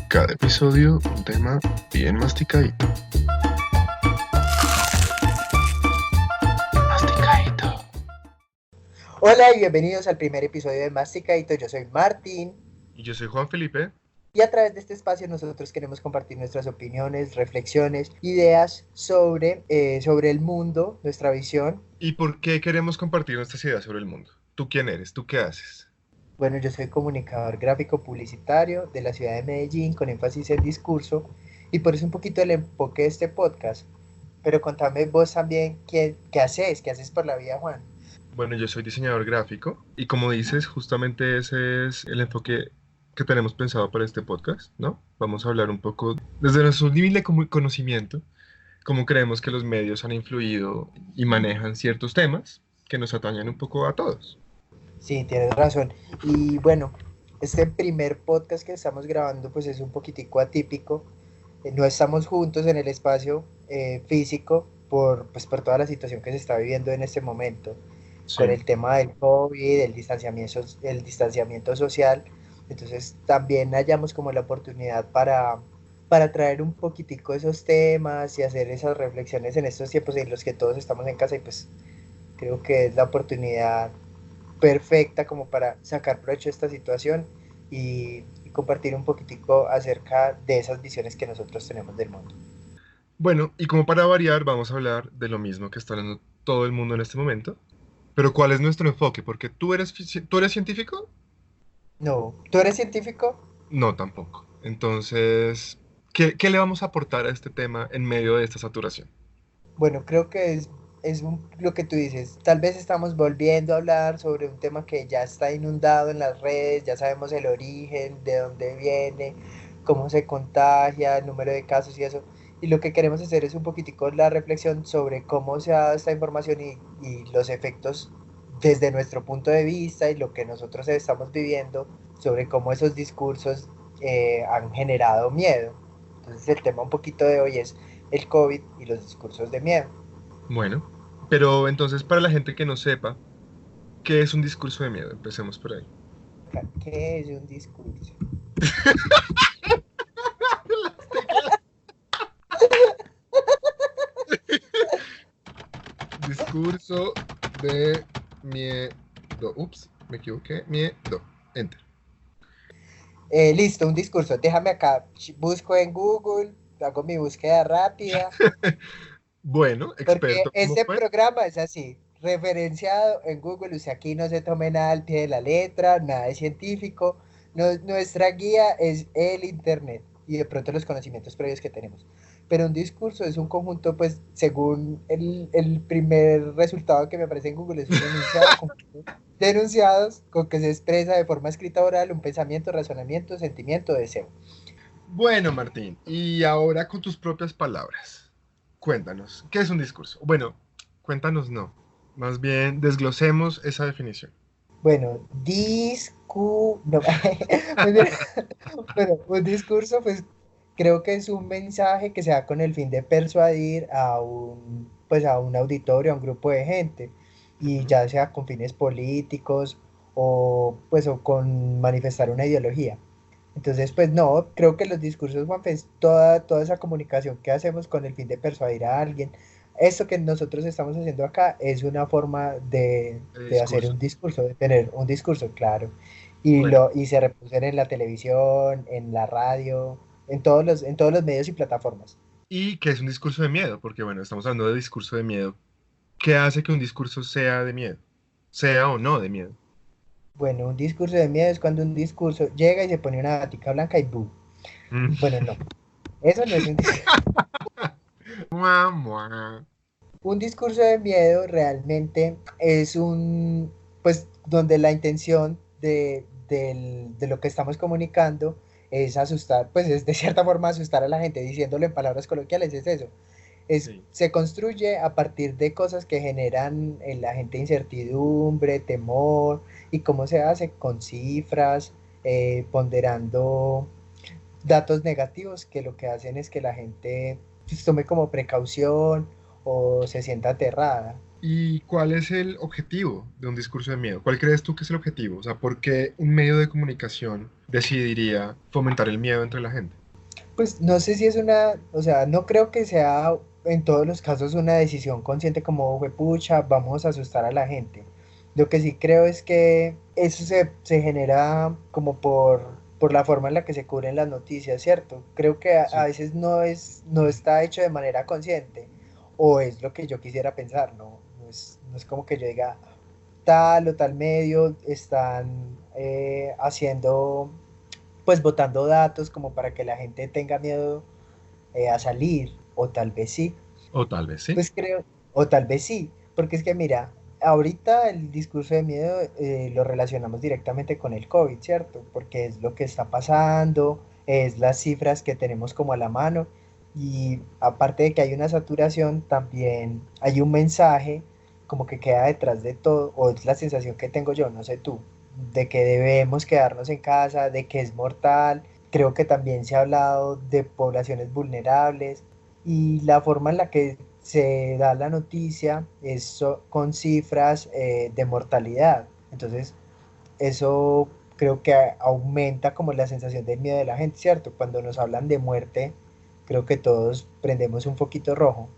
Cada episodio un tema bien masticadito. Masticadito. Hola y bienvenidos al primer episodio de Masticadito. Yo soy Martín Y yo soy Juan Felipe. y a través de este espacio nosotros queremos compartir nuestras opiniones, reflexiones, ideas sobre el mundo, nuestra visión. ¿Y por qué queremos compartir nuestras ideas sobre el mundo? ¿Tú quién eres? ¿Tú qué haces? Bueno, yo soy comunicador gráfico publicitario de la ciudad de Medellín con énfasis en discurso y por eso un poquito el enfoque de este podcast. Pero contame vos también qué haces por la vida, Juan. Bueno, yo soy diseñador gráfico y como dices, justamente ese es el enfoque que tenemos pensado para este podcast, ¿no? Vamos a hablar un poco desde nuestro nivel de conocimiento, cómo creemos que los medios han influido y manejan ciertos temas que nos atañen un poco a todos. Sí, tienes razón. Y bueno, este primer podcast que estamos grabando pues es un poquitico atípico. No estamos juntos en el espacio físico por toda la situación que se está viviendo en este momento, con Sí. el tema del COVID, el distanciamiento social. Entonces también hallamos como la oportunidad para traer un poquitico esos temas y hacer esas reflexiones en estos tiempos en los que todos estamos en casa y pues creo que es la oportunidad perfecta como para sacar provecho de esta situación y compartir un poquitico acerca de esas visiones que nosotros tenemos del mundo. Bueno, y como para variar, vamos a hablar de lo mismo que está hablando todo el mundo en este momento. Pero ¿cuál es nuestro enfoque? Porque tú eres científico? No, ¿tú eres científico? No, tampoco. Entonces, ¿qué le vamos a aportar a este tema en medio de esta saturación? Bueno, creo que lo que tú dices. Tal vez estamos volviendo a hablar sobre un tema que ya está inundado en las redes, ya sabemos el origen, de dónde viene, cómo se contagia, el número de casos y eso. Y lo que queremos hacer es un poquitico la reflexión sobre cómo se ha dado esta información y los efectos desde nuestro punto de vista y lo que nosotros estamos viviendo sobre cómo esos discursos han generado miedo. Entonces el tema un poquito de hoy es el COVID y los discursos de miedo. Bueno, pero entonces para la gente que no sepa, ¿qué es un discurso de miedo? Empecemos por ahí. ¿Qué es un discurso? Discurso de miedo. Ups, me equivoqué. Miedo. Enter. Listo, un discurso. Déjame acá, busco en Google, hago mi búsqueda rápida, Bueno, porque experto, ¿cómo este fue? programa es así, referenciado en Google, o sea, aquí no se tome nada al pie de la letra, nada de científico, nuestra guía es el Internet y de pronto los conocimientos previos que tenemos. Pero un discurso es un conjunto, pues, según el primer resultado que me aparece en Google, es un enunciado, denunciados con que se expresa de forma escrita oral un pensamiento, razonamiento, sentimiento, deseo. Bueno, Martín, y ahora con tus propias palabras, cuéntanos, ¿qué es un discurso? Bueno, cuéntanos no, más bien desglosemos esa definición. Bueno, no, muy bien. Bueno, un discurso, pues creo que es un mensaje que se da con el fin de persuadir pues, a un auditorio, a un grupo de gente, y Ujú. ya sea con fines políticos o con manifestar una ideología. Entonces, pues no, creo que los discursos, Juanfe, es toda esa comunicación que hacemos con el fin de persuadir a alguien. Esto que nosotros estamos haciendo acá es una forma De de hacer discurso. un discurso, de tener un discurso, claro. Bueno, Y se reproducen en la televisión, en la radio, en todos los medios y plataformas. ¿y qué es un discurso de miedo? Porque bueno, estamos hablando de discurso de miedo. ¿Qué hace que un discurso sea de miedo? Sea o no de miedo. Bueno, un discurso de miedo es cuando un discurso llega y se pone una batica blanca y ¡boom! Mm. Bueno, no, eso no es un discurso. Mua, mua. Un discurso de miedo realmente es pues donde la intención de lo que estamos comunicando es asustar, pues es de cierta forma asustar a la gente, diciéndolo en palabras coloquiales, es eso. Sí. Se construye a partir de cosas que generan en la gente incertidumbre, temor, y cómo se hace con cifras, ponderando datos negativos que lo que hacen es que la gente pues, tome como precaución o se sienta aterrada. ¿Y cuál es el objetivo de un discurso de miedo? ¿Cuál crees tú que es el objetivo? O sea, ¿por qué un medio de comunicación decidiría fomentar el miedo entre la gente? Pues no sé si es una, o sea, no creo que sea en todos los casos una decisión consciente como, pucha, vamos a asustar a la gente. Lo que sí creo es que eso se genera como por la forma en la que se cubren las noticias, ¿cierto? Creo que a Sí. veces no está hecho de manera consciente, o es lo que yo quisiera pensar, ¿no? No es como que yo diga, tal o tal medio están haciendo, pues botando datos como para que la gente tenga miedo a salir, o tal vez sí, O tal vez sí. pues creo, o tal vez sí, porque es que mira, ahorita el discurso de miedo lo relacionamos directamente con el COVID, ¿cierto? Porque es lo que está pasando, es las cifras que tenemos como a la mano, y aparte de que hay una saturación, también hay un mensaje como que queda detrás de todo, o es la sensación que tengo yo, no sé tú, de que debemos quedarnos en casa, de que es mortal. Creo que también se ha hablado de poblaciones vulnerables, y la forma en la que se da la noticia es con cifras de mortalidad. Entonces, eso creo que aumenta como la sensación del miedo de la gente, ¿cierto? Cuando nos hablan de muerte, creo que todos prendemos un poquito rojo.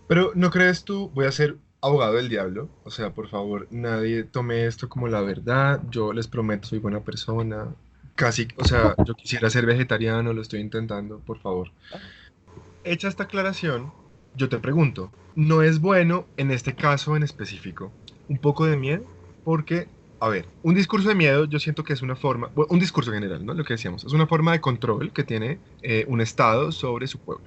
Pero ¿no crees tú? Voy a ser abogado del diablo. O sea, por favor, nadie tome esto como la verdad. Yo les prometo, soy buena persona. Casi, o sea, yo quisiera ser vegetariano, lo estoy intentando, por favor. Hecha esta aclaración, yo te pregunto, ¿no es bueno en este caso en específico un poco de miedo? Porque, a ver, un discurso de miedo yo siento que es una forma, bueno, un discurso en general, ¿no? Lo que decíamos, es una forma de control que tiene un Estado sobre su pueblo.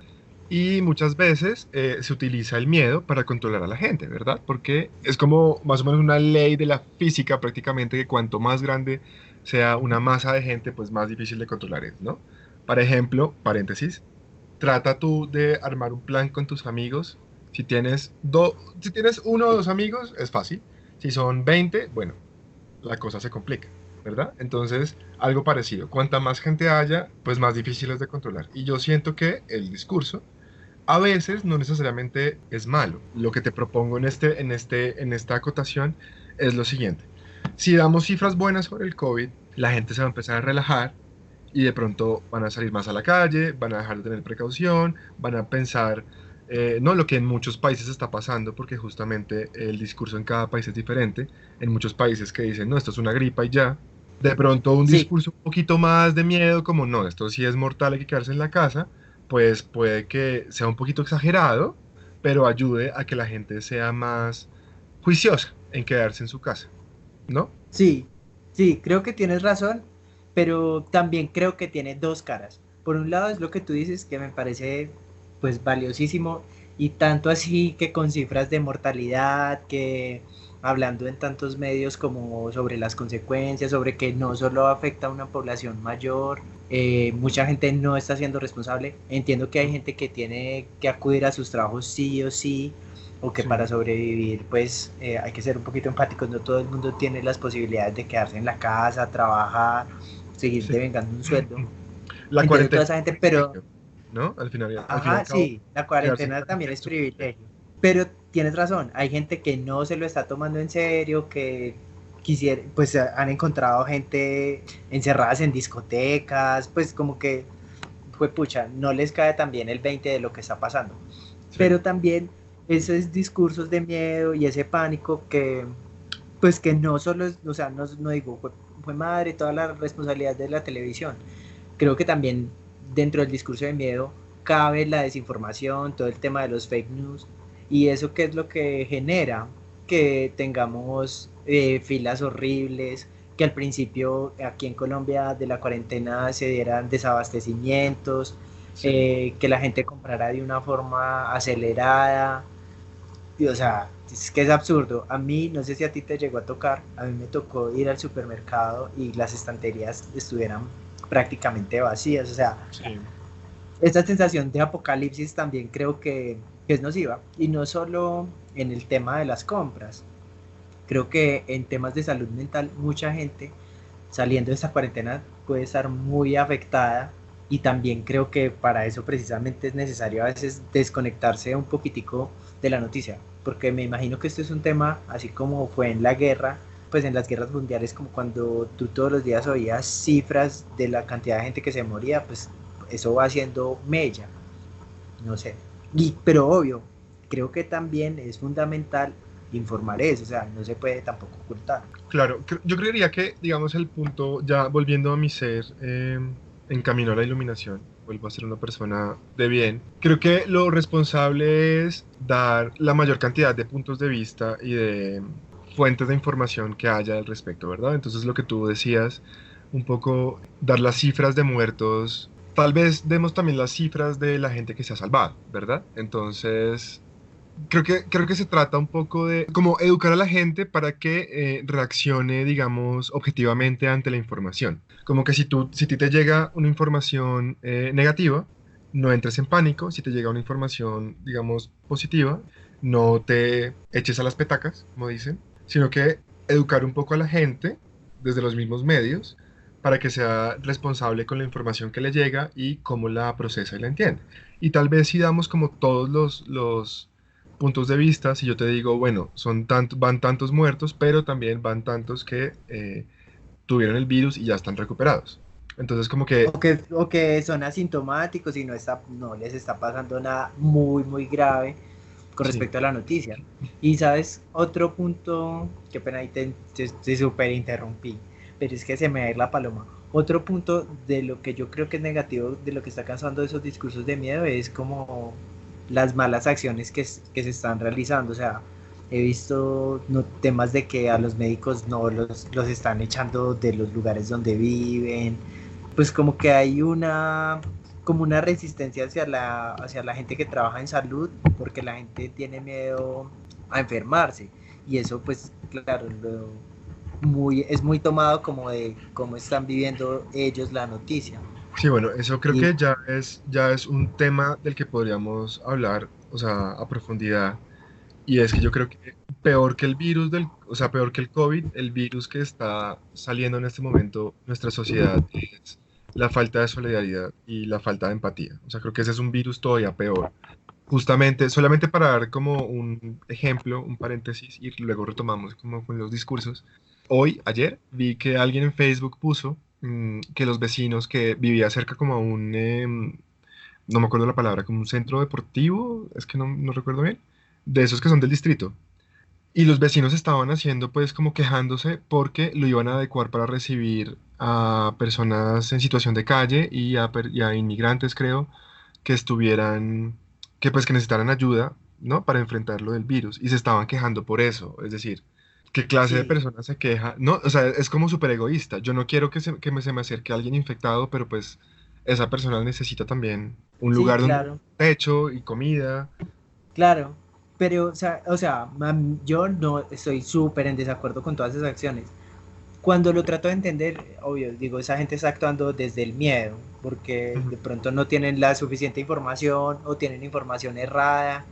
Y muchas veces se utiliza el miedo para controlar a la gente, ¿verdad? Porque es como más o menos una ley de la física prácticamente que cuanto más grande sea una masa de gente, pues más difícil de controlar es, ¿no? Por ejemplo, paréntesis, trata tú de armar un plan con tus amigos. Si tienes uno o dos amigos, es fácil. Si son 20, bueno, la cosa se complica, ¿verdad? Entonces, algo parecido. Cuanta más gente haya, pues más difícil es de controlar. Y yo siento que el discurso a veces no necesariamente es malo. Lo que te propongo en esta acotación es lo siguiente. Si damos cifras buenas sobre el COVID, la gente se va a empezar a relajar y de pronto van a salir más a la calle, van a dejar de tener precaución, van a pensar, no lo que en muchos países está pasando, porque justamente el discurso en cada país es diferente. En muchos países que dicen, no, esto es una gripa y ya. De pronto un Sí, discurso un poquito más de miedo, como no, esto sí es mortal, hay que quedarse en la casa, pues puede que sea un poquito exagerado, pero ayude a que la gente sea más juiciosa en quedarse en su casa, ¿no? sí, sí, creo que tienes razón, pero también creo que tiene dos caras. Por un lado es lo que tú dices, que me parece pues valiosísimo, y tanto así que con cifras de mortalidad, que hablando en tantos medios como sobre las consecuencias, sobre que no solo afecta a una población mayor, mucha gente no está siendo responsable. Entiendo que hay gente que tiene que acudir a sus trabajos sí o sí, o que para Sí. sobrevivir pues hay que ser un poquito empáticos, no todo el mundo tiene las posibilidades de quedarse en la casa, trabajar, seguir Sí. devengando un sueldo. La Entiendo cuarentena toda esa es gente, pero privilegio, ¿no? Al fin y al ajá, cabo, sí, la quedarse en cuarentena casa también es es un privilegio. privilegio. Pero tienes razón, hay gente que no se lo está tomando en serio, que quisiera, pues han encontrado gente encerradas en discotecas, pues como que, fue pucha, no les cae también el 20 de lo que está pasando. Sí, Pero también esos discursos de miedo y ese pánico que, pues que no solo es, o sea, no digo, fue madre, toda la responsabilidad de la televisión. Creo que también dentro del discurso de miedo cabe la desinformación, todo el tema de los fake news, y eso que es lo que genera que tengamos filas horribles, que al principio aquí en Colombia de la cuarentena se dieran desabastecimientos, sí. que la gente comprara de una forma acelerada, y, o sea, es que es absurdo. A mí, no sé si a ti te llegó a tocar, a mí me tocó ir al supermercado y las estanterías estuvieran prácticamente vacías. O sea, Sí. esta sensación de apocalipsis también creo que es nociva. Y no solo en el tema de las compras. Creo que en temas de salud mental, mucha gente saliendo de esta cuarentena puede estar muy afectada, y también creo que para eso precisamente es necesario a veces desconectarse un poquitico de la noticia. porque me imagino que esto es un tema, así como fue en la guerra, pues en las guerras mundiales, como cuando tú todos los días oías cifras de la cantidad de gente que se moría, pues eso va haciendo mella, no sé. Pero obvio, creo que también es fundamental informar eso, o sea, no se puede tampoco ocultar. Claro, yo creería que, digamos, el punto, ya volviendo a mi ser, en camino a la iluminación, vuelvo a ser una persona de bien, creo que lo responsable es dar la mayor cantidad de puntos de vista y de fuentes de información que haya al respecto, ¿verdad? Entonces lo que tú decías, un poco dar las cifras de muertos, tal vez demos también las cifras de la gente que se ha salvado, ¿verdad? Entonces creo que se trata un poco de como educar a la gente para que reaccione, digamos, objetivamente ante la información. Como que si a ti te llega una información negativa, no entres en pánico. Si te llega una información, digamos, positiva, no te eches a las petacas, como dicen, sino que educar un poco a la gente desde los mismos medios para que sea responsable con la información que le llega y cómo la procesa y la entiende. Y tal vez si damos como todos los puntos de vista, si yo te digo, bueno, van tantos muertos, pero también van tantos que tuvieron el virus y ya están recuperados. Entonces, como que, O que son asintomáticos y no les está pasando nada muy, muy grave con sí, respecto a la noticia. Y sabes, otro punto, qué pena ahí te super interrumpí, pero es que se me va a ir la paloma. Otro punto de lo que yo creo que es negativo, de lo que está causando esos discursos de miedo, es como las malas acciones que se están realizando. O sea, he visto temas de que a los médicos no los están echando de los lugares donde viven, pues como que hay como una resistencia hacia la gente que trabaja en salud, porque la gente tiene miedo a enfermarse, y eso pues claro, es muy tomado como de cómo están viviendo ellos la noticia. sí, bueno, eso creo Y que ya es un tema del que podríamos hablar, o sea, a profundidad. Y es que yo creo que peor que el virus o sea, peor que el COVID, el virus que está saliendo en este momento en nuestra sociedad es la falta de solidaridad y la falta de empatía. O sea, creo que ese es un virus todavía peor. Justamente, solamente para dar como un ejemplo, un paréntesis, y luego retomamos como con los discursos. Ayer, vi que alguien en Facebook puso que los vecinos que vivía cerca como a no me acuerdo la palabra, como un centro deportivo, es que no recuerdo bien, de esos que son del distrito. Y los vecinos estaban haciendo pues como quejándose porque lo iban a adecuar para recibir a personas en situación de calle y a inmigrantes, creo, que estuvieran, que pues que necesitaran ayuda, ¿no? Para enfrentar lo del virus. Y se estaban quejando por eso. Es decir, ¿qué clase de sí, persona se queja? No, o sea, es como súper egoísta. Yo no quiero que se me acerque alguien infectado, pero pues esa persona necesita también un sí, lugar donde claro. techo y comida. Claro, pero o sea, yo no estoy súper en desacuerdo con todas esas acciones. Cuando lo trato de entender, obvio, digo, esa gente está actuando desde el miedo, porque Ujú. de pronto no tienen la suficiente información o tienen información errada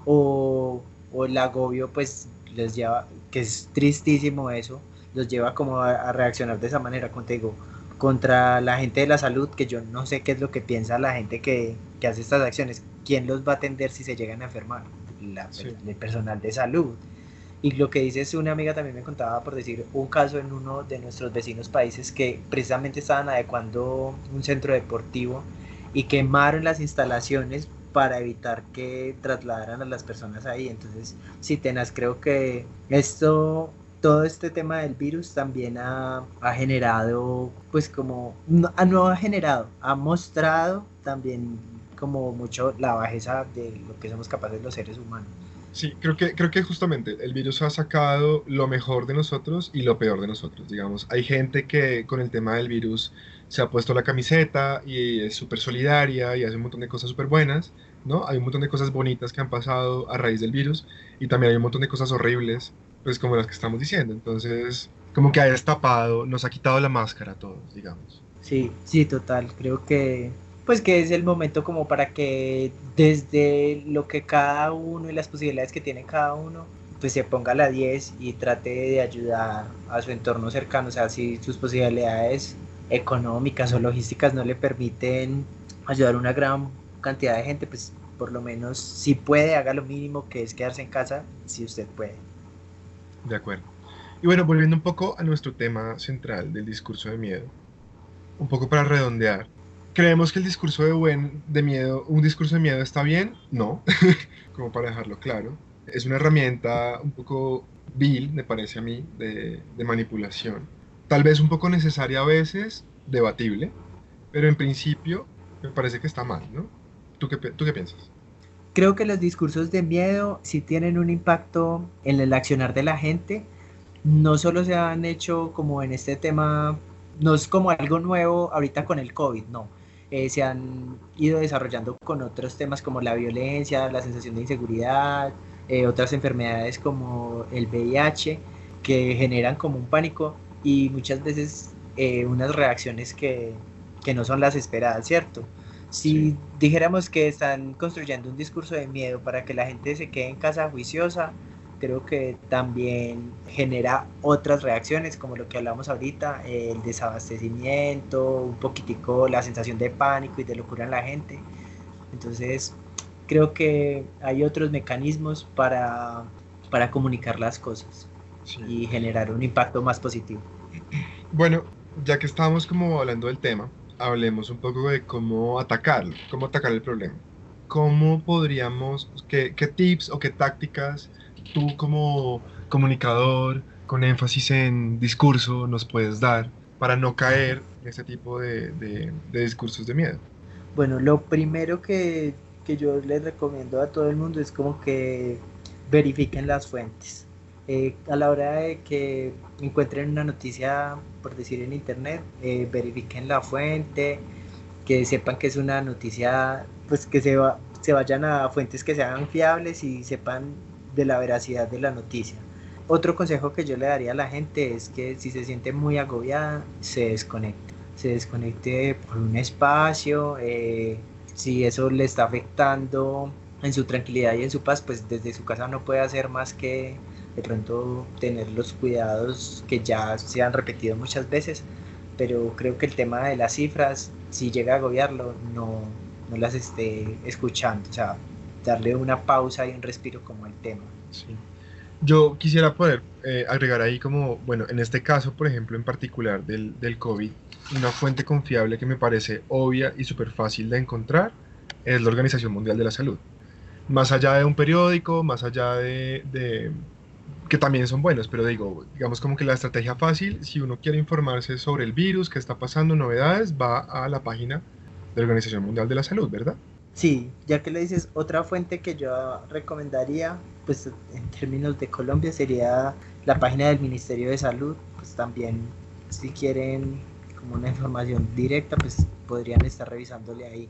o el agobio pues les lleva, que es tristísimo eso, los lleva como a reaccionar de esa manera, como te digo, contra la gente de la salud, que yo no sé qué es lo que piensa la gente que hace estas acciones. ¿Quién los va a atender si se llegan a enfermar? Sí. El personal de salud. Y lo que dices, una amiga también me contaba, por decir, un caso en uno de nuestros vecinos países que precisamente estaban adecuando un centro deportivo y quemaron las instalaciones para evitar que trasladaran a las personas ahí. Entonces, sí, tenaz, creo que todo este tema del virus también ha generado, pues como, no ha generado, ha mostrado también como mucho la bajeza de lo que somos capaces los seres humanos. Sí, creo que justamente el virus ha sacado lo mejor de nosotros y lo peor de nosotros, digamos. Hay gente que con el tema del virus se ha puesto la camiseta y es súper solidaria y hace un montón de cosas súper buenas, ¿no? Hay un montón de cosas bonitas que han pasado a raíz del virus y también hay un montón de cosas horribles, pues como las que estamos diciendo. Entonces, como que ha destapado, nos ha quitado la máscara a todos, digamos. Sí, sí, total. Creo que, pues que es el momento como para que desde lo que cada uno y las posibilidades que tiene cada uno, pues se ponga a la 10 y trate de ayudar a su entorno cercano. O sea, si sus posibilidades económicas o logísticas no le permiten ayudar a una gran cantidad de gente, pues por lo menos si puede, haga lo mínimo que es quedarse en casa, si usted puede. De acuerdo. Y bueno, volviendo un poco a nuestro tema central del discurso de miedo, un poco para redondear. ¿Creemos que el discurso de miedo, un discurso de miedo está bien? No, como para dejarlo claro. Es una herramienta un poco vil, me parece a mí, de manipulación. Tal vez un poco necesaria a veces, debatible, pero en principio me parece que está mal, ¿no? ¿Tú qué piensas? Creo que los discursos de miedo sí tienen un impacto en el accionar de la gente. No solo se han hecho como en este tema, no es como algo nuevo ahorita con el COVID, no. Se han ido desarrollando con otros temas como la violencia, la sensación de inseguridad, otras enfermedades como el VIH, que generan como un pánico y muchas veces unas reacciones que no son las esperadas, ¿cierto? Sí, Si dijéramos que están construyendo un discurso de miedo para que la gente se quede en casa juiciosa, creo que también genera otras reacciones, como lo que hablamos ahorita, el desabastecimiento, un poquitico la sensación de pánico y de locura en la gente. Entonces, creo que hay otros mecanismos para comunicar las cosas sí. y generar un impacto más positivo. Bueno, ya que estamos como hablando del tema, hablemos un poco de cómo atacar el problema. ¿Cómo podríamos, qué tips o qué tácticas tú como comunicador con énfasis en discurso nos puedes dar para no caer en ese tipo de discursos de miedo? Bueno, lo primero que yo les recomiendo a todo el mundo es como que verifiquen las fuentes. A la hora de que encuentren una noticia, por decir en internet, verifiquen la fuente, que sepan que es una noticia, pues que se vayan a fuentes que sean fiables y sepan de la veracidad de la noticia. Otro consejo que yo le daría a la gente es que si se siente muy agobiada, se desconecte por un espacio, si eso le está afectando en su tranquilidad y en su paz, pues desde su casa no puede hacer más que de pronto tener los cuidados que ya se han repetido muchas veces, pero creo que el tema de las cifras, si llega a agobiarlo, no las esté escuchando, o sea, darle una pausa y un respiro como el tema. Sí. Yo quisiera poder agregar ahí como, bueno, en este caso, por ejemplo, en particular del COVID, una fuente confiable que me parece obvia y súper fácil de encontrar es la Organización Mundial de la Salud. Más allá de un periódico, más allá que también son buenos, pero digo, digamos como que la estrategia fácil, si uno quiere informarse sobre el virus, qué está pasando, novedades, va a la página de la Organización Mundial de la Salud, ¿verdad? Sí, ya que le dices, otra fuente que yo recomendaría, pues en términos de Colombia, sería la página del Ministerio de Salud. Pues también, si quieren como una información directa, pues podrían estar revisándole ahí,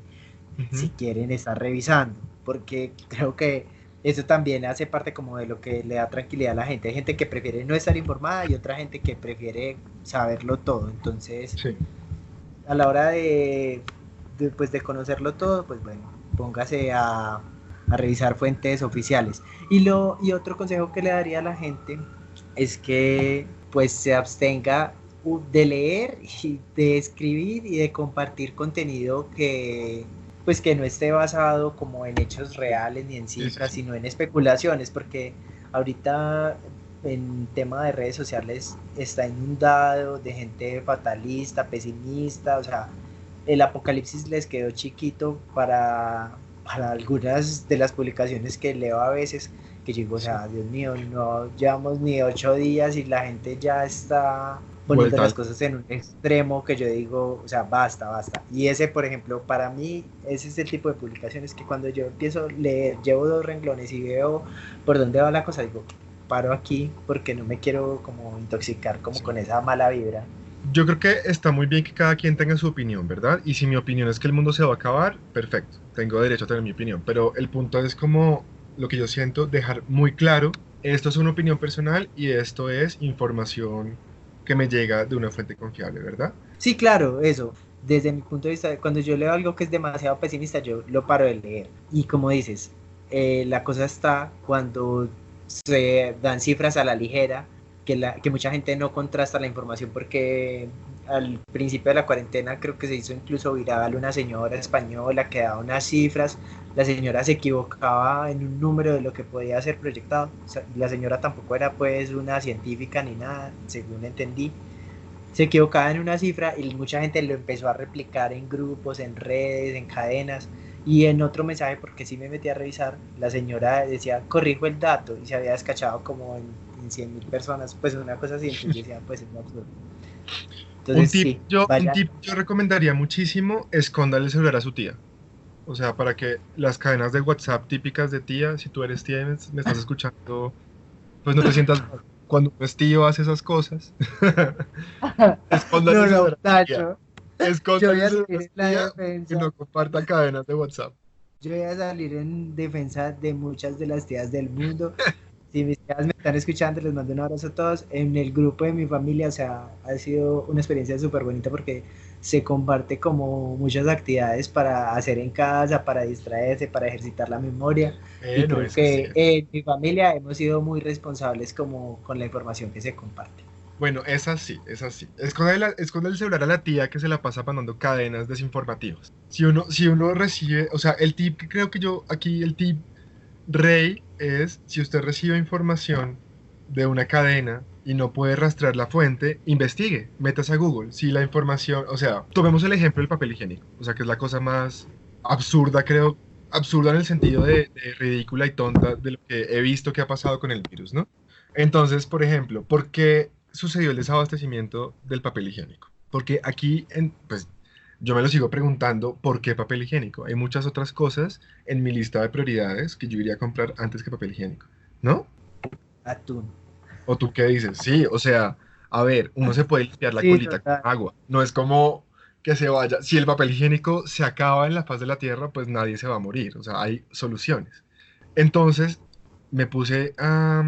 si Ujú. quieren estar revisando, porque creo que eso también hace parte como de lo que le da tranquilidad a la gente. Hay gente que prefiere no estar informada y otra gente que prefiere saberlo todo. Entonces, Sí. a la hora pues de conocerlo todo, pues bueno, póngase a revisar fuentes oficiales. Y otro consejo que le daría a la gente es que pues se abstenga de leer y de escribir y de compartir contenido que pues que no esté basado como en hechos reales ni en Sí, sí, cifras, sí. sino en especulaciones, porque ahorita en tema de redes sociales está inundado de gente fatalista, pesimista, o sea, el apocalipsis les quedó chiquito para algunas de las publicaciones que leo a veces, que yo digo, o Sí. sea, Dios mío, no llevamos ni 8 días y la gente ya está poniendo Vuelta las al... cosas en un extremo que yo digo, o sea, basta, basta. Y ese, por ejemplo, para mí, ese es el tipo de publicaciones que cuando yo empiezo a leer, llevo 2 renglones y veo por dónde va la cosa, digo, paro aquí porque no me quiero como intoxicar como Sí. con esa mala vibra. Yo creo que está muy bien que cada quien tenga su opinión, ¿verdad? Y si mi opinión es que el mundo se va a acabar, perfecto, tengo derecho a tener mi opinión, pero el punto es como lo que yo siento, dejar muy claro, esto es una opinión personal y esto es información que me llega de una fuente confiable, ¿verdad? Sí, claro, eso. Desde mi punto de vista, cuando yo leo algo que es demasiado pesimista, yo lo paro de leer. Y como dices, la cosa está cuando se dan cifras a la ligera que mucha gente no contrasta la información porque al principio de la cuarentena creo que se hizo incluso viral una señora española que daba unas cifras, la señora se equivocaba en un número de lo que podía ser proyectado, o sea, la señora tampoco era pues una científica ni nada, según entendí, se equivocaba en una cifra y mucha gente lo empezó a replicar en grupos, en redes, en cadenas. Y en otro mensaje, porque sí me metí a revisar, la señora decía, corrijo el dato, y se había descachado como en 100.000 personas, pues una cosa así, entonces decía, pues es absurdo. Entonces sí, Un vaya. tip yo recomendaría muchísimo, escóndale el celular a su tía. O sea, para que las cadenas de WhatsApp típicas de tía, si tú eres tía y me estás escuchando, pues no te sientas mal. Cuando un tío hace esas cosas, escóndale No, el no, celular a su tía. Nacho, yo voy Escóndale el a celular a salir su en la tía y defensa, no comparta cadenas de WhatsApp. yo voy a salir en defensa de muchas de las tías del mundo. Si mis tías me están escuchando, les mando un abrazo a todos. En el grupo de mi familia, o sea, ha sido una experiencia súper bonita porque se comparte como muchas actividades para hacer en casa, para distraerse, para ejercitar la memoria. Y Bueno, creo eso sí. que en mi familia hemos sido muy responsables como con la información que se comparte. Bueno, es así, es así. Esconde el celular a la tía que se la pasa mandando cadenas desinformativas. Si uno recibe, o sea, el tip que creo que yo, aquí el tip rey es, si usted recibe información de una cadena y no puede rastrear la fuente, investigue, métase a Google. Si la información, o sea, tomemos el ejemplo del papel higiénico, o sea, que es la cosa más absurda, creo, absurda en el sentido de ridícula y tonta de lo que he visto que ha pasado con el virus, ¿no? Entonces, por ejemplo, ¿por qué sucedió el desabastecimiento del papel higiénico? Porque aquí, pues, yo me lo sigo preguntando, ¿por qué papel higiénico? Hay muchas otras cosas en mi lista de prioridades que yo iría a comprar antes que papel higiénico, ¿no? Atún. ¿O tú qué dices? Sí, o sea, a ver, uno se puede limpiar la Sí, colita con total. agua, no es como que se vaya, si el papel higiénico se acaba en la faz de la tierra, pues nadie se va a morir, o sea, hay soluciones. Entonces me puse a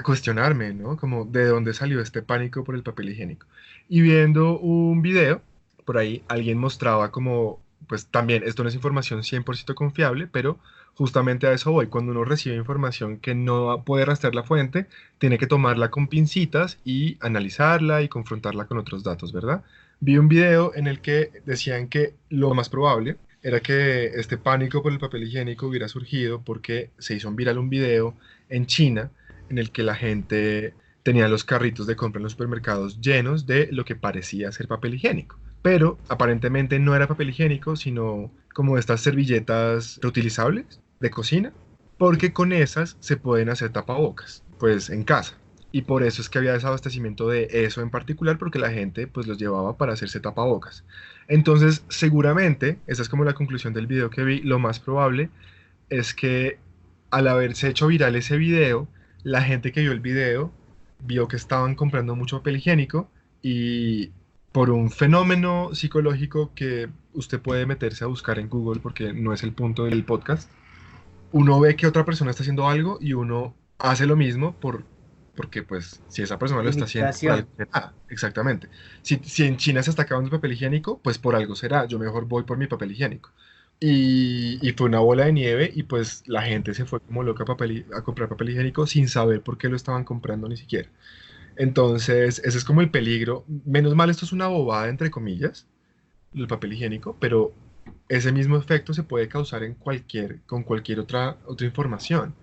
cuestionarme, ¿no? Como de dónde salió este pánico por el papel higiénico. Y viendo un video, por ahí alguien mostraba como, pues también, esto no es información 100% confiable, pero justamente a eso voy. Cuando uno recibe información que no puede rastrear la fuente, tiene que tomarla con pincitas y analizarla y confrontarla con otros datos, ¿verdad? Vi un video en el que decían que lo más probable era que este pánico por el papel higiénico hubiera surgido porque se hizo viral un video en China en el que la gente tenía los carritos de compra en los supermercados llenos de lo que parecía ser papel higiénico. Pero aparentemente no era papel higiénico, sino como estas servilletas reutilizables de cocina, porque con esas se pueden hacer tapabocas, pues en casa. Y por eso es que había desabastecimiento de eso en particular, porque la gente pues los llevaba para hacerse tapabocas. Entonces, seguramente, esa es como la conclusión del video que vi, lo más probable es que al haberse hecho viral ese video, la gente que vio el video vio que estaban comprando mucho papel higiénico y por un fenómeno psicológico que usted puede meterse a buscar en Google porque no es el punto del podcast, uno ve que otra persona está haciendo algo y uno hace lo mismo porque pues si esa persona lo está haciendo, por Imitación. algo será, exactamente. Si en China se está acabando el papel higiénico, pues por algo será, yo mejor voy por mi papel higiénico. Y fue una bola de nieve y pues la gente se fue como loca a comprar papel higiénico sin saber por qué lo estaban comprando ni siquiera. Entonces, ese es como el peligro. Menos mal, esto es una bobada, entre comillas, el papel higiénico, pero ese mismo efecto se puede causar con cualquier otra información.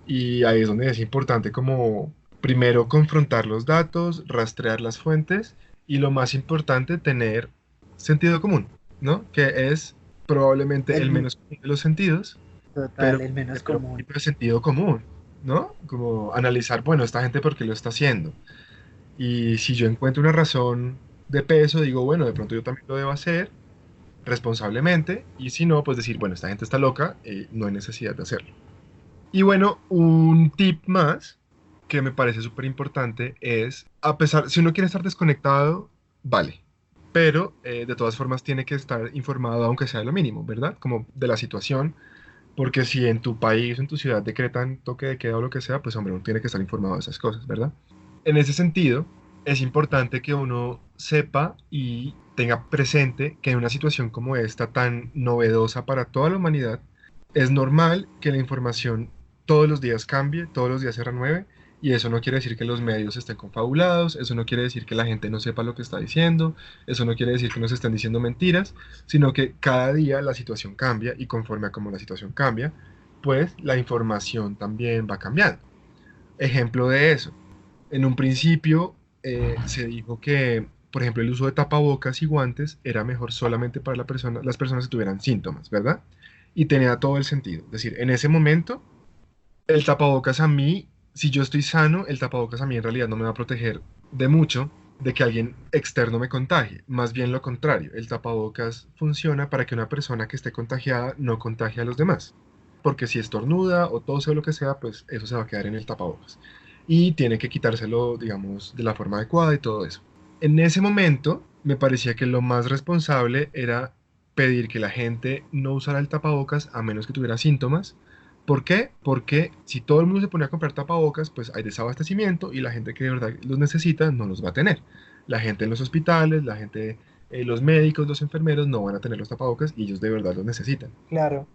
Y ahí es donde es importante como primero confrontar los datos, rastrear las fuentes y lo más importante, tener sentido común, ¿no? Que es probablemente el El, menos común de los sentidos, pero total, el menos tener un común. poquito de sentido común, ¿no? Como analizar, bueno, esta gente por qué lo está haciendo. Y si yo encuentro una razón de peso, digo, bueno, de pronto yo también lo debo hacer responsablemente, y si no, pues decir, bueno, esta gente está loca, no hay necesidad de hacerlo. Y bueno, un tip más que me parece súper importante es, a pesar, si uno quiere estar desconectado, vale, pero de todas formas tiene que estar informado, aunque sea de lo mínimo, ¿verdad? Como de la situación, porque si en tu país, en tu ciudad decretan toque de queda o lo que sea, pues hombre, uno tiene que estar informado de esas cosas, ¿verdad? En ese sentido, es importante que uno sepa y tenga presente que en una situación como esta, tan novedosa para toda la humanidad, es normal que la información todos los días cambie, todos los días se renueve Y eso no quiere decir que los medios estén confabulados, eso no quiere decir que la gente no sepa lo que está diciendo, eso no quiere decir que nos estén diciendo mentiras, sino que cada día la situación cambia y conforme a cómo la situación cambia, pues la información también va cambiando. Ejemplo de eso, en un principio se dijo que, por ejemplo, el uso de tapabocas y guantes era mejor solamente para las personas que tuvieran síntomas, ¿verdad? Y tenía todo el sentido. Es decir, en ese momento, el tapabocas a mí, si yo estoy sano, el tapabocas a mí en realidad no me va a proteger de mucho de que alguien externo me contagie. Más bien lo contrario, el tapabocas funciona para que una persona que esté contagiada no contagie a los demás. Porque si estornuda o tose o lo que sea, pues eso se va a quedar en el tapabocas. Y tiene que quitárselo, digamos, de la forma adecuada y todo eso. En ese momento, me parecía que lo más responsable era pedir que la gente no usara el tapabocas a menos que tuviera síntomas. ¿Por qué? Porque si todo el mundo se pone a comprar tapabocas, pues hay desabastecimiento y la gente que de verdad los necesita no los va a tener. La gente en los hospitales, la gente, los médicos, los enfermeros no van a tener los tapabocas y ellos de verdad los necesitan. Claro,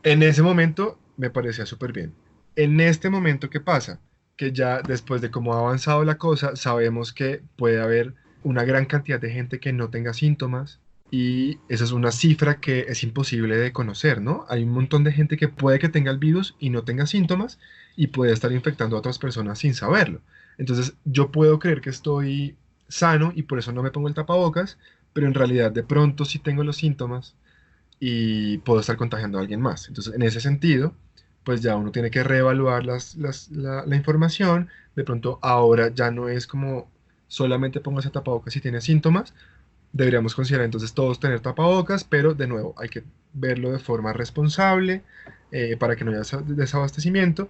En ese momento me parecía súper bien. En este momento, ¿qué pasa? Que ya después de cómo ha avanzado la cosa, sabemos que puede haber una gran cantidad de gente que no tenga síntomas y esa es una cifra que es imposible de conocer, ¿no? Hay un montón de gente que puede que tenga el virus y no tenga síntomas y puede estar infectando a otras personas sin saberlo. Entonces, yo puedo creer que estoy sano y por eso no me pongo el tapabocas, pero en realidad de pronto sí tengo los síntomas y puedo estar contagiando a alguien más. Entonces, en ese sentido, pues ya uno tiene que reevaluar la información. De pronto, ahora ya no es como solamente póngase tapabocas si tiene síntomas. Deberíamos considerar entonces todos tener tapabocas, pero de nuevo, hay que verlo de forma responsable para que no haya desabastecimiento.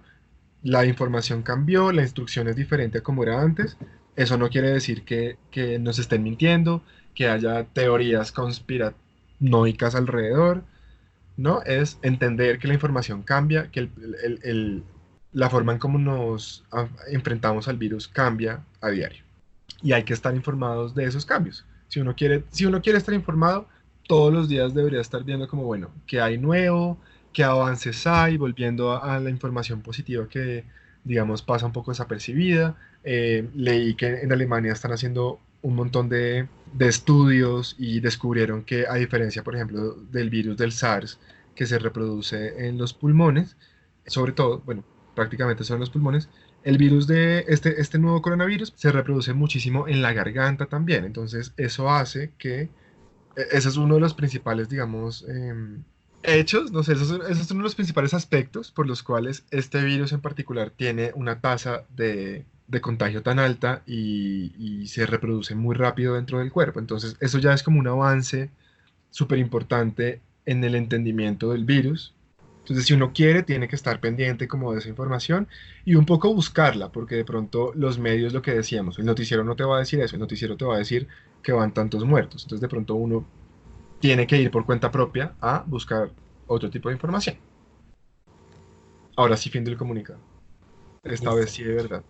La información cambió, la instrucción es diferente a como era antes. Eso no quiere decir que nos estén mintiendo, que haya teorías conspiranoicas alrededor, ¿no? Es entender que la información cambia, que la forma en cómo nos enfrentamos al virus cambia a diario. Y hay que estar informados de esos cambios. Si uno quiere estar informado, todos los días debería estar viendo como, bueno, qué hay nuevo, qué avances hay, volviendo a la información positiva que, digamos, pasa un poco desapercibida. Leí que en Alemania están haciendo un montón de estudios y descubrieron que a diferencia, por ejemplo, del virus del SARS que se reproduce en los pulmones, sobre todo, bueno, prácticamente son los pulmones, el virus de este nuevo coronavirus se reproduce muchísimo en la garganta también. Entonces, eso hace que, ese es uno de los principales, digamos, hechos, no sé, esos son uno de los principales aspectos por los cuales este virus en particular tiene una tasa de contagio tan alta y se reproduce muy rápido dentro del cuerpo. Entonces, eso ya es como un avance súper importante en el entendimiento del virus. Entonces, si uno quiere, tiene que estar pendiente como de esa información y un poco buscarla, porque de pronto los medios, lo que decíamos, el noticiero no te va a decir eso, el noticiero te va a decir que van tantos muertos. Entonces, de pronto uno tiene que ir por cuenta propia a buscar otro tipo de información. Ahora sí, fin del comunicado. Esta vez listo. sí de verdad.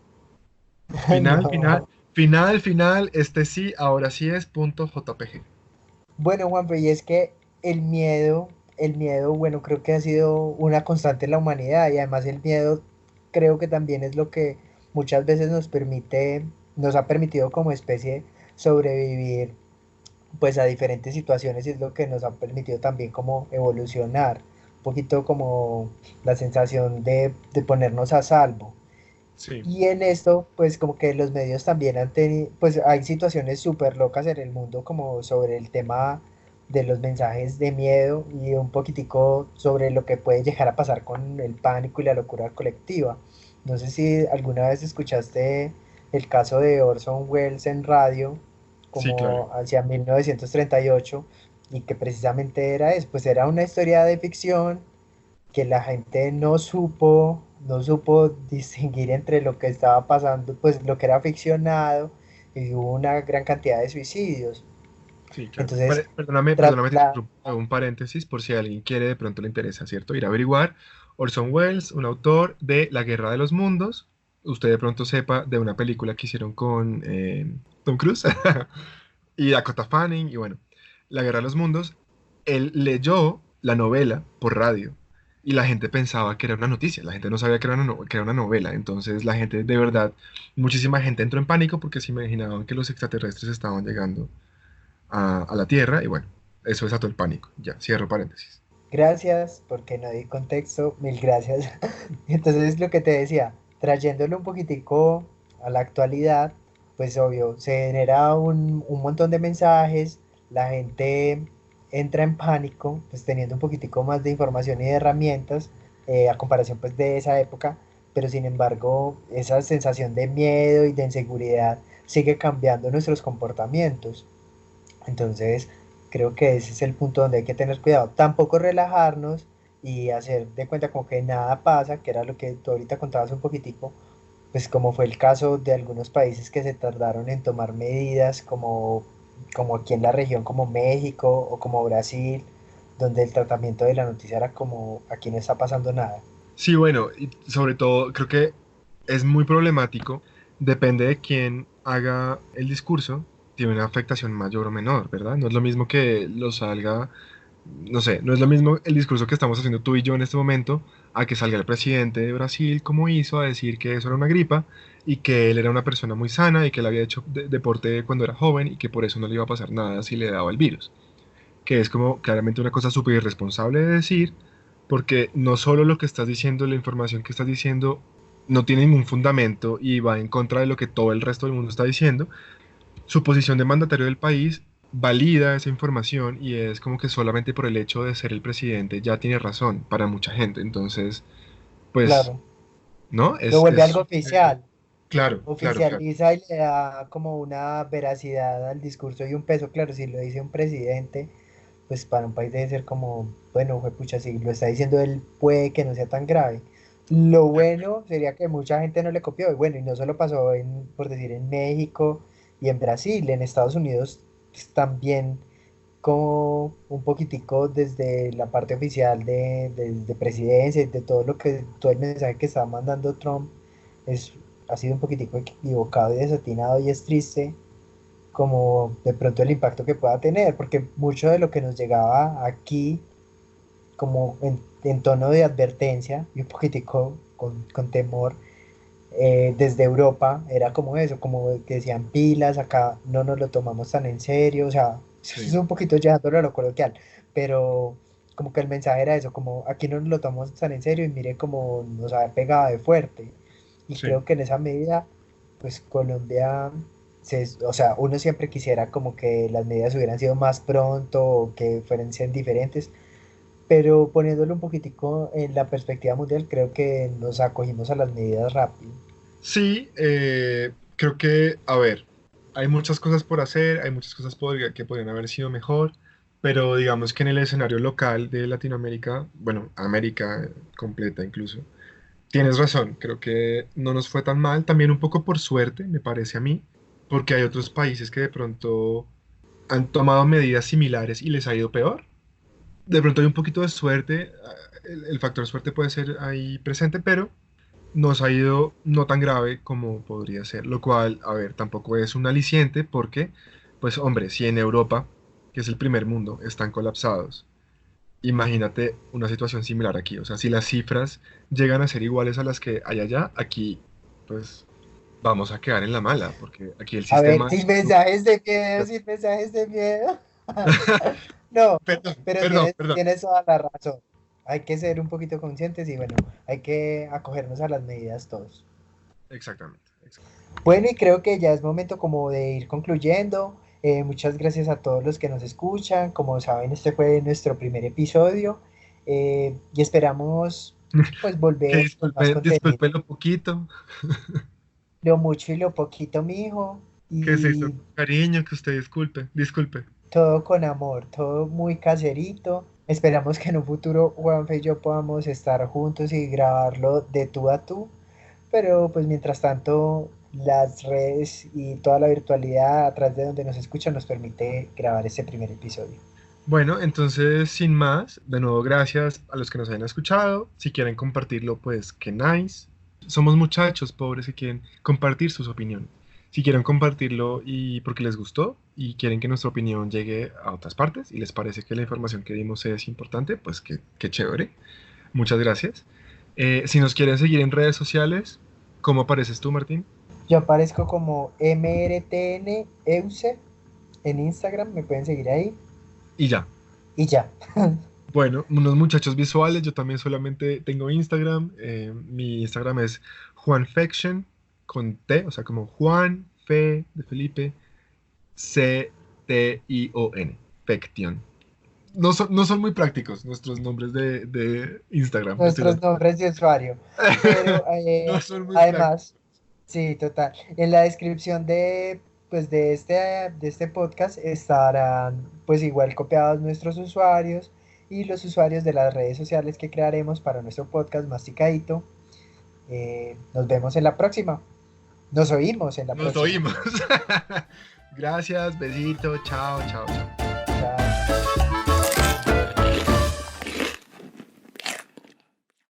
Final, final, No. final, final. Este sí, ahora sí es punto JPG. Bueno, Juanpe, y es que el miedo, bueno, creo que ha sido una constante en la humanidad y además el miedo creo que también es lo que muchas veces nos ha permitido como especie sobrevivir pues a diferentes situaciones y es lo que nos ha permitido también como evolucionar, un poquito como la sensación de ponernos a salvo. Sí, Y en esto, pues como que los medios también han tenido, pues hay situaciones súper locas en el mundo como sobre el tema de los mensajes de miedo y un poquitico sobre lo que puede llegar a pasar con el pánico y la locura colectiva. No sé si alguna vez escuchaste el caso de Orson Welles en radio, sí, claro. como hacia 1938, y que precisamente era eso, pues era una historia de ficción que la gente no supo distinguir entre lo que estaba pasando, pues lo que era ficcionado, y hubo una gran cantidad de suicidios. Sí, claro. Entonces, Perdóname, te interrumpo, hago un paréntesis por si a alguien quiere, de pronto le interesa, ¿cierto? Ir a averiguar. Orson Welles, un autor de La Guerra de los Mundos. Usted de pronto sepa de una película que hicieron con Tom Cruise y Dakota Fanning, y bueno, La Guerra de los Mundos. Él leyó la novela por radio y la gente pensaba que era una noticia, la gente no sabía que era que era una novela, entonces la gente de verdad, muchísima gente entró en pánico porque se imaginaban que los extraterrestres estaban llegando a la Tierra y bueno, eso desató el pánico. Ya, cierro paréntesis. Gracias, porque no di contexto, mil gracias. Entonces, lo que te decía, trayéndolo un poquitico a la actualidad, pues obvio, se genera un montón de mensajes, la gente entra en pánico, pues teniendo un poquitico más de información y de herramientas, a comparación pues de esa época, pero sin embargo, esa sensación de miedo y de inseguridad sigue cambiando nuestros comportamientos. Entonces, creo que ese es el punto donde hay que tener cuidado. Tampoco relajarnos y hacer de cuenta como que nada pasa, que era lo que tú ahorita contabas un poquitico, pues como fue el caso de algunos países que se tardaron en tomar medidas, como aquí en la región, como México o como Brasil, donde el tratamiento de la noticia era como aquí no está pasando nada. Sí, bueno, y sobre todo creo que es muy problemático, depende de quién haga el discurso, tiene una afectación mayor o menor, ¿verdad? No es lo mismo que lo salga, no sé, no es lo mismo el discurso que estamos haciendo tú y yo en este momento a que salga el presidente de Brasil como hizo a decir que eso era una gripa y que él era una persona muy sana y que él había hecho deporte cuando era joven y que por eso no le iba a pasar nada si le daba el virus, que es como claramente una cosa súper irresponsable de decir, porque no solo lo que estás diciendo, la información que estás diciendo no tiene ningún fundamento y va en contra de lo que todo el resto del mundo está diciendo, su posición de mandatario del país valida esa información y es como que solamente por el hecho de ser el presidente ya tiene razón para mucha gente. Entonces, pues, Claro, ¿no? lo vuelve Es algo oficial, claro, claro, claro. oficializa y le da como una veracidad al discurso y un peso. Claro, si lo dice un presidente, pues para un país debe ser como, bueno, pucha, si lo está diciendo él, puede que no sea tan grave. Lo bueno sería que mucha gente no le copió, y bueno, y no solo pasó en, por decir, en México y en Brasil, en Estados Unidos pues, también como un poquitico desde la parte oficial de presidencia y de todo lo que, todo el mensaje que está mandando Trump es, ha sido un poquitico equivocado y desatinado y es triste como de pronto el impacto que pueda tener, porque mucho de lo que nos llegaba aquí como en tono de advertencia y un poquitico con temor desde Europa era como eso, como que decían pilas, acá no nos lo tomamos tan en serio, o sea, es Sí, un poquito llevándolo a lo coloquial, pero como que el mensaje era eso, como aquí no nos lo tomamos tan en serio y mire cómo nos ha pegado de fuerte. Y sí. creo que en esa medida, pues Colombia, o sea, uno siempre quisiera como que las medidas hubieran sido más pronto o que fueran ser diferentes, pero poniéndolo un poquitico en la perspectiva mundial, creo que nos acogimos a las medidas rápido. Sí, creo que, a ver, hay muchas cosas por hacer, hay muchas cosas que podrían haber sido mejor, pero digamos que en el escenario local de Latinoamérica, bueno, América completa incluso, tienes razón, creo que no nos fue tan mal, también un poco por suerte, me parece a mí, porque hay otros países que de pronto han tomado medidas similares y les ha ido peor. De pronto hay un poquito de suerte, el factor suerte puede ser ahí presente, pero nos ha ido no tan grave como podría ser, lo cual, a ver, tampoco es un aliciente porque, pues hombre, si en Europa, que es el primer mundo, están colapsados, imagínate una situación similar aquí, o sea, si las cifras llegan a ser iguales a las que hay allá, aquí, pues vamos a quedar en la mala, porque aquí el A ver, sistema de sin salud... mensajes de miedo, sin mensajes de miedo. No, Perdón, pero perdón, tienes, perdón. tienes toda la razón. Hay que ser un poquito conscientes y bueno, hay que acogernos a las medidas todos. Exactamente. Bueno, y creo que ya es momento como de ir concluyendo. Muchas gracias a todos los que nos escuchan. Como saben, este fue nuestro primer episodio y esperamos pues Que volver con más disculpe, contenido. disculpe lo poquito, Lo mucho y lo poquito, mijo. que se hizo Y con cariño, que usted disculpe, disculpe. todo con amor, todo muy caserito. Esperamos que en un futuro Juanfe y yo podamos estar juntos y grabarlo de tú a tú. Pero pues mientras tanto, las redes y toda la virtualidad a través de donde nos escuchan nos permite grabar este primer episodio. Bueno, entonces, sin más, de nuevo, gracias a los que nos hayan escuchado. Si quieren compartirlo, pues qué nice. Somos muchachos pobres que quieren compartir sus opiniones. Si quieren compartirlo y porque les gustó y quieren que nuestra opinión llegue a otras partes y les parece que la información que dimos es importante, pues qué chévere. Muchas gracias. Si nos quieren seguir en redes sociales, ¿cómo apareces tú, Martín? Yo aparezco como MRTN Euse en Instagram, me pueden seguir ahí Y ya. y ya. Bueno, unos muchachos visuales, yo también solamente tengo Instagram. Mi Instagram es juanfection con T, o sea, como Juan, Fe de Felipe, Ction, Fection. No son muy prácticos nuestros nombres de Instagram. Nuestros nombres de usuario. Pero No son muy prácticos. además, sí, total. En la descripción de este podcast estarán pues igual copiados nuestros usuarios y los usuarios de las redes sociales que crearemos para nuestro podcast Masticadito. Nos vemos en la próxima. Nos oímos en la Nos próxima. oímos. Gracias, besito, chao, chao, chao. Chao.